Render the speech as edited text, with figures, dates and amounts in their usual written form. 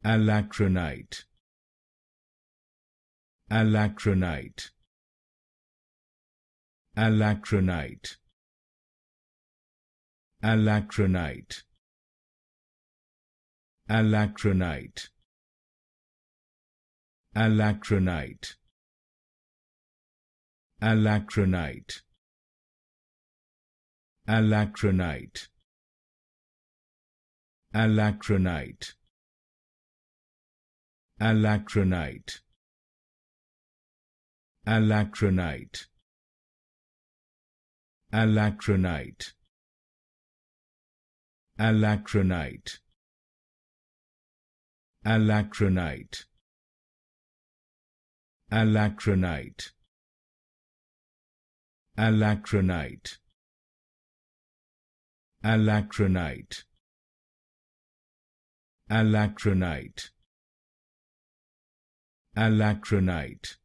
Alacranite, Alacranite, Alacranite, Alacranite, Alacranite, Alacranite, Alacranite, Alacranite, Alacranite, Alacranite, Alacranite, Alacranite, Alacranite, Alacranite, Alacranite, Alacranite, Alacranite, Alacranite, Alacranite,